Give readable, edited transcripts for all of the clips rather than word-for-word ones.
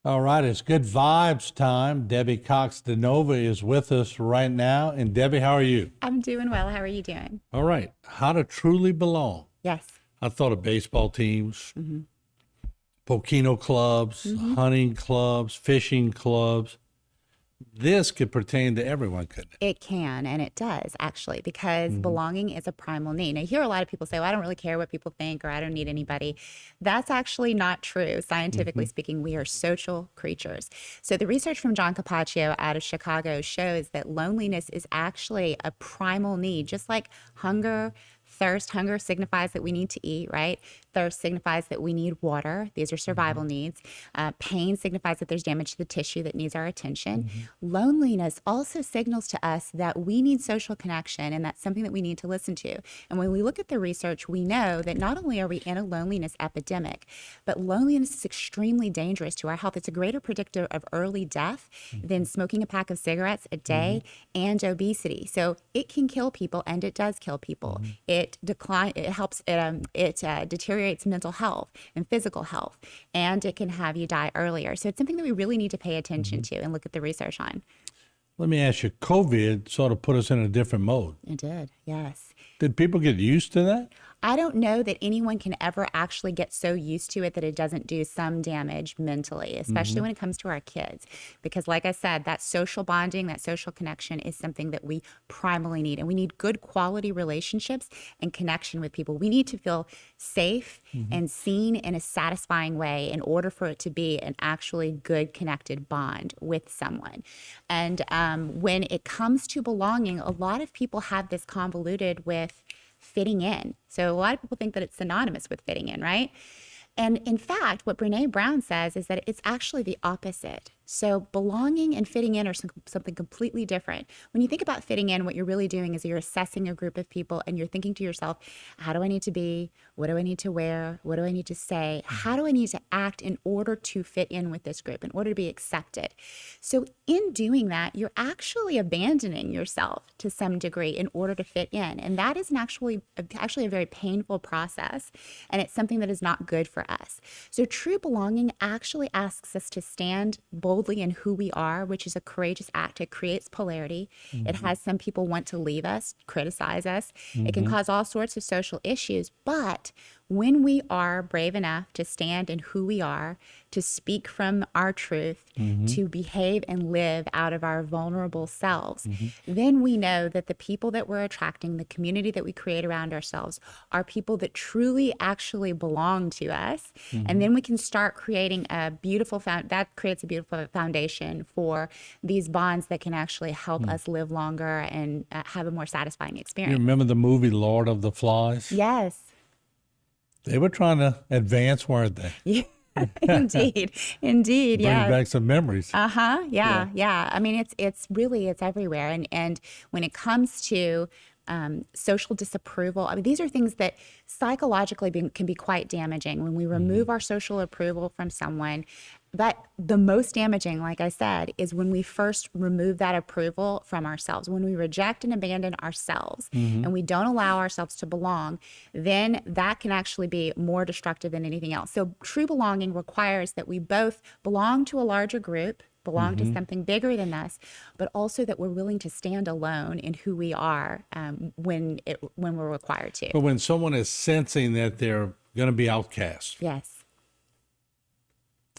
All right, it's good vibes time. Debbie Cox DeNova is with us right now. And Debbie, how are you? I'm doing well. How are you doing? All right, how to truly belong. Yes. I thought of baseball teams, Pokino clubs, hunting clubs, fishing clubs. This could pertain to everyone, couldn't it? It can, and it does actually, because belonging is a primal need. Now, you hear a lot of people say, well, I don't really care what people think, or I don't need anybody. That's actually not true. Scientifically speaking, we are social creatures. So the research from John Capaccio out of Chicago shows that loneliness is actually a primal need, just like hunger, thirst. Hunger signifies that we need to eat, right? Thirst signifies that we need water. These are survival needs. Pain signifies that there's damage to the tissue that needs our attention. Loneliness also signals to us that we need social connection, and that's something that we need to listen to. And when we look at the research, we know that not only are we in a loneliness epidemic, but loneliness is extremely dangerous to our health. It's a greater predictor of early death than smoking a pack of cigarettes a day and obesity. So it can kill people, and it does kill people. It deteriorates mental health and physical health, and it can have you die earlier. So it's something that we really need to pay attention to and look at the research on. Let me ask you, COVID sort of put us in a different mode. It did, yes. Did people get used to that? I don't know that anyone can ever actually get so used to it that it doesn't do some damage mentally, especially when it comes to our kids. Because like I said, that social bonding, that social connection is something that we primarily need. And we need good quality relationships and connection with people. We need to feel safe and seen in a satisfying way in order for it to be an actually good connected bond with someone. And when it comes to belonging, a lot of people have this convoluted with fitting in. So a lot of people think that it's synonymous with fitting in, right? And in fact, what Brene Brown says is that it's actually the opposite. So belonging and fitting in are something completely different. When you think about fitting in, what you're really doing is you're assessing a group of people and you're thinking to yourself, how do I need to be? What do I need to wear? What do I need to say? How do I need to act in order to fit in with this group, in order to be accepted? So in doing that, you're actually abandoning yourself to some degree in order to fit in. And that is actually a very painful process. And it's something that is not good for us. So true belonging actually asks us to stand boldly in who we are, which is a courageous act. It creates polarity. It has some people want to leave us, criticize us. It can cause all sorts of social issues. But when we are brave enough to stand in who we are, to speak from our truth, to behave and live out of our vulnerable selves, then we know that the people that we're attracting, the community that we create around ourselves, are people that truly actually belong to us. And then we can start creating that creates a beautiful foundation for these bonds that can actually help us live longer and have a more satisfying You experience. remember the movie Lord of the Flies? Yes. They were trying to advance, weren't they? Yeah. Indeed. Bring Yeah. back some memories. Yeah. I mean, it's everywhere. And when it comes to social disapproval, I mean, these are things that psychologically can be quite damaging when we remove our social approval from someone. But the most damaging, like I said, is when we first remove that approval from ourselves. When we reject and abandon ourselves and we don't allow ourselves to belong, then that can actually be more destructive than anything else. So true belonging requires that we both belong to a larger group, belong to something bigger than us, but also that we're willing to stand alone in who we are when we're required to. But when someone is sensing that they're going to be outcast, Yes.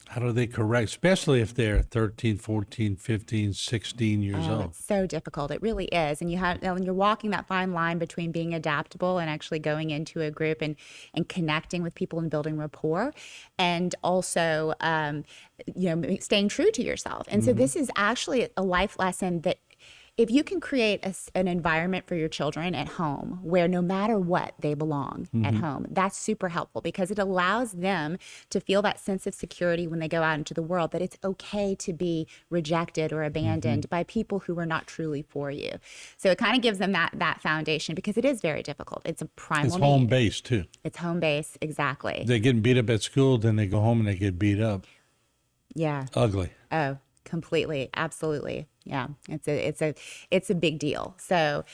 how do they correct, especially if they're 13, 14, 15, 16 years Oh, old? it's so difficult. It really is. And you're walking that fine line between being adaptable and actually going into a group and connecting with people and building rapport, and also, staying true to yourself. And so this is actually a life lesson that if you can create an environment for your children at home where no matter what they belong at home, that's super helpful because it allows them to feel that sense of security when they go out into the world, that it's okay to be rejected or abandoned by people who are not truly for you. So it kind of gives them that foundation because it is very difficult. It's a primal It's home need. base too. It's home base, exactly. They're getting beat up at school, then they go home and they get beat up. Yeah. Ugly. Oh, completely. Absolutely. Yeah, it's a big deal. So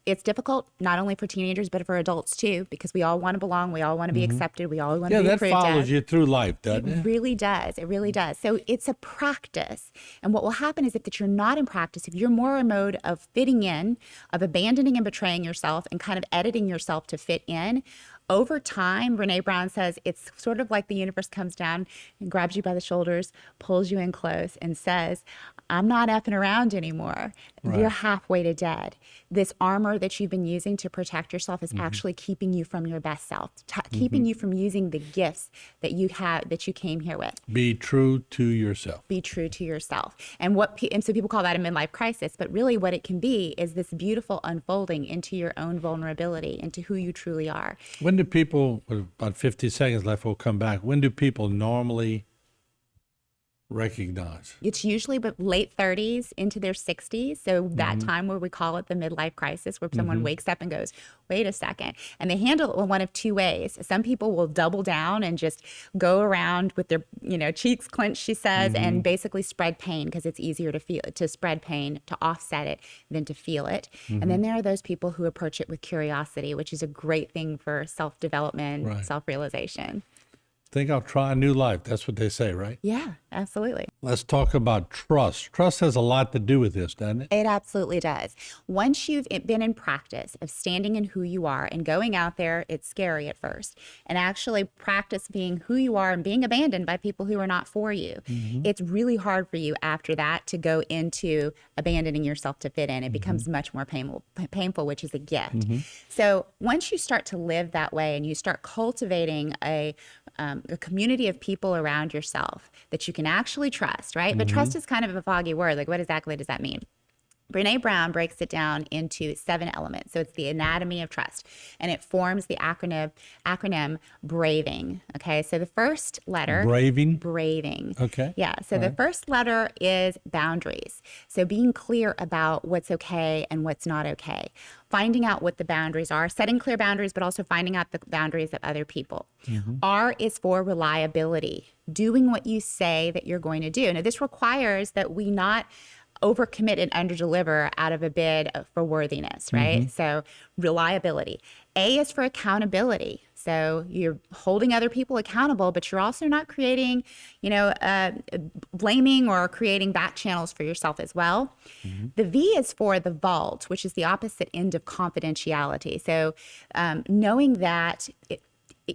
it's difficult not only for teenagers but for adults too, because we all want to belong, we all want to be accepted, we all want to Yeah, be that approved follows of. you through life, doesn't It it? really does. It really does. So it's a practice. And what will happen is if that you're not in practice, if you're more in a mode of fitting in, of abandoning and betraying yourself and kind of editing yourself to fit in, over time, Brene Brown says it's sort of like the universe comes down and grabs you by the shoulders, pulls you in close, and says, I'm not effing around anymore. You're halfway to dead. This armor that you've been using to protect yourself is actually keeping you from your best self, keeping you from using the gifts that you have, that you came here with. Be true to yourself. Be true to yourself. And and so people call that a midlife crisis, but really what it can be is this beautiful unfolding into your own vulnerability, into who you truly are. When do people, with about 50 seconds left, we'll come back. When do people normally recognize? It's usually but late 30s into their 60s. So that time where we call it the midlife crisis, where someone wakes up and goes, wait a second. And they handle it one of two ways. Some people will double down and just go around with their, cheeks clenched, she says, and basically spread pain, because it's easier to spread pain, to offset it, than to feel it. And then there are those people who approach it with curiosity, which is a great thing for self-development, self-realization. Think I'll try a new life. That's what they say, right? Yeah, absolutely. Let's talk about trust. Trust has a lot to do with this, doesn't it? It absolutely does. Once you've been in practice of standing in who you are and going out there, it's scary at first, and actually practice being who you are and being abandoned by people who are not for you. It's really hard for you after that to go into abandoning yourself to fit in. It becomes much more painful, which is a gift. So once you start to live that way and you start cultivating a community of people around yourself that you can actually trust, right? But trust is kind of a foggy word. Like, what exactly does that mean? Brene Brown breaks it down into 7 elements. So it's the anatomy of trust, and it forms the acronym BRAVING. Okay, so the first letter, braving. Okay. Yeah, so the first letter is boundaries. So being clear about what's okay and what's not okay. Finding out what the boundaries are, setting clear boundaries, but also finding out the boundaries of other people. R is for reliability, doing what you say that you're going to do. Now, this requires that we not overcommit and underdeliver out of a bid for worthiness, right? So reliability. A is for accountability. So you're holding other people accountable, but you're also not creating, blaming or creating back channels for yourself as well. The V is for the vault, which is the opposite end of confidentiality. So knowing that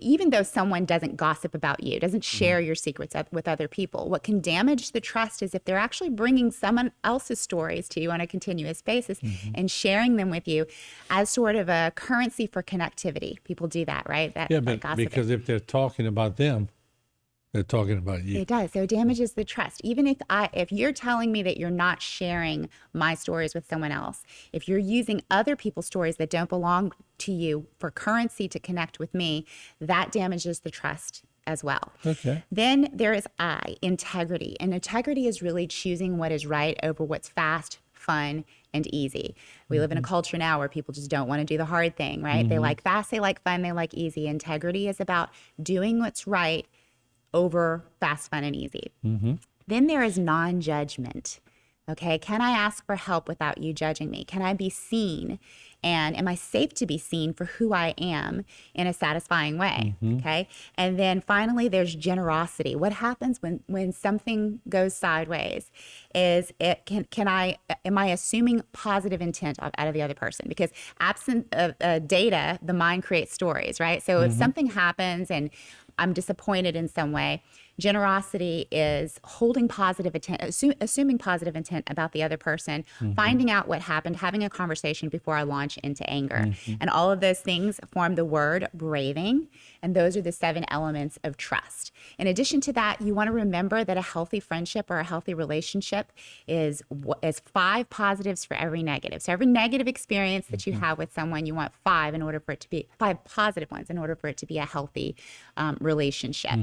even though someone doesn't gossip about you, doesn't share your secrets with other people, what can damage the trust is if they're actually bringing someone else's stories to you on a continuous basis and sharing them with you as sort of a currency for connectivity. People do that, right? But because if they're talking about them, they're talking about you. It does. So it damages the trust. Even if you're telling me that you're not sharing my stories with someone else, if you're using other people's stories that don't belong to you for currency to connect with me, that damages the trust as well. Okay. Then there is I, integrity. And integrity is really choosing what is right over what's fast, fun, and easy. We live in a culture now where people just don't want to do the hard thing, right? They like fast, they like fun, they like easy. Integrity is about doing what's right over fast, fun, and easy. Then there is non-judgment. Okay, can I ask for help without you judging me? Can I be seen? And am I safe to be seen for who I am in a satisfying way? Okay. And then finally, there's generosity. What happens when something goes sideways is am I assuming positive intent out of the other person? Because absent of data, the mind creates stories, right? So if something happens and I'm disappointed in some way, generosity is holding positive intent, assuming positive intent about the other person, finding out what happened, having a conversation before I launch into anger. And all of those things form the word braving. And those are the 7 elements of trust. In addition to that, you want to remember that a healthy friendship or a healthy relationship is 5 positives for every negative. So every negative experience that you have with someone, you want 5 positive ones in order for it to be a healthy relationship.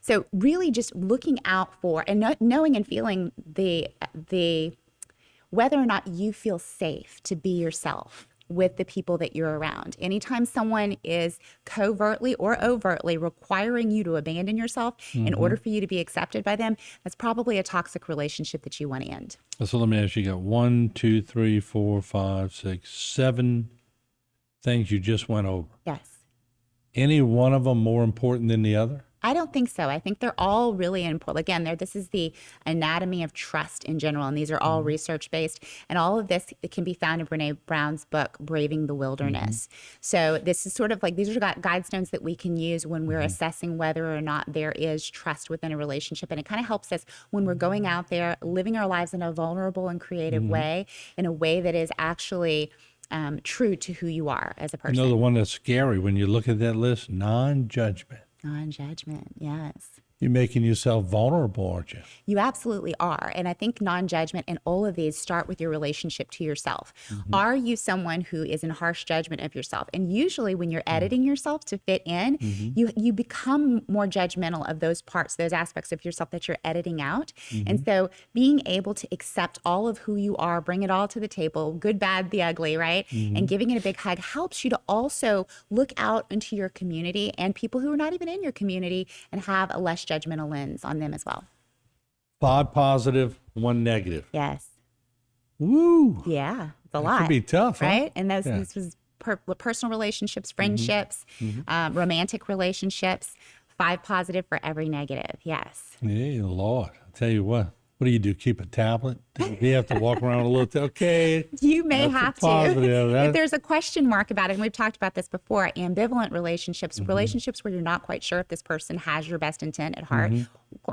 So really just looking out for and knowing and feeling the whether or not you feel safe to be yourself with the people that you're around. Anytime someone is covertly or overtly requiring you to abandon yourself in order for you to be accepted by them, that's probably a toxic relationship that you want to end. So let me ask you, you got 1, 2, 3, 4, 5, 6, 7 things you just went over. Yes. Any one of them more important than the other? I don't think so. I think they're all really important. Again, this is the anatomy of trust in general, and these are all research based. And all of this it can be found in Brene Brown's book, Braving the Wilderness. So this is sort of like these are guide stones that we can use when we're assessing whether or not there is trust within a relationship. And it kind of helps us when we're going out there, living our lives in a vulnerable and creative way, in a way that is actually true to who you are as a person. You know, the one that's scary when you look at that list, non-judgment. Non-judgment, yes. You're making yourself vulnerable, aren't you? You absolutely are. And I think non-judgment and all of these start with your relationship to yourself. Are you someone who is in harsh judgment of yourself? And usually when you're editing yourself to fit in, you become more judgmental of those parts, those aspects of yourself that you're editing out. And so being able to accept all of who you are, bring it all to the table, good, bad, the ugly, right? And giving it a big hug helps you to also look out into your community and people who are not even in your community and have a less judgmental lens on them as well. 5 positive, 1 negative. Yes. Woo! Yeah. It's a That lot. could be tough, huh? Right? And this was personal relationships, friendships, romantic relationships. 5 positive for every negative. Yes. Yeah, Lord. I'll tell you what. What do? Keep a tablet? Do you have to walk around a little? Okay. You may That's a have to. positive. If there's a question mark about it, and we've talked about this before, ambivalent relationships, relationships where you're not quite sure if this person has your best intent at heart,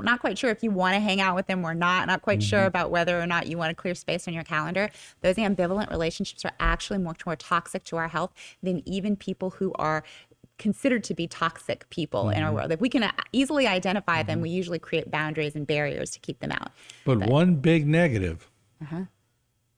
not quite sure if you want to hang out with them or not quite sure about whether or not you want to clear space on your calendar. Those ambivalent relationships are actually much more toxic to our health than even people who are considered to be toxic people in our world. If we can easily identify them, we usually create boundaries and barriers to keep them out. But one big negative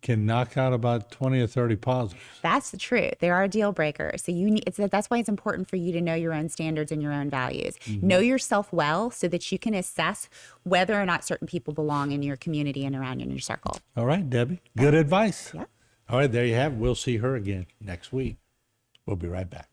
can knock out about 20 or 30 positives. That's the truth. There are deal breakers. So that's why it's important for you to know your own standards and your own values. Know yourself well so that you can assess whether or not certain people belong in your community and around in your circle. All right, Debbie. Good advice. Yeah. All right, there you have it. We'll see her again next week. We'll be right back.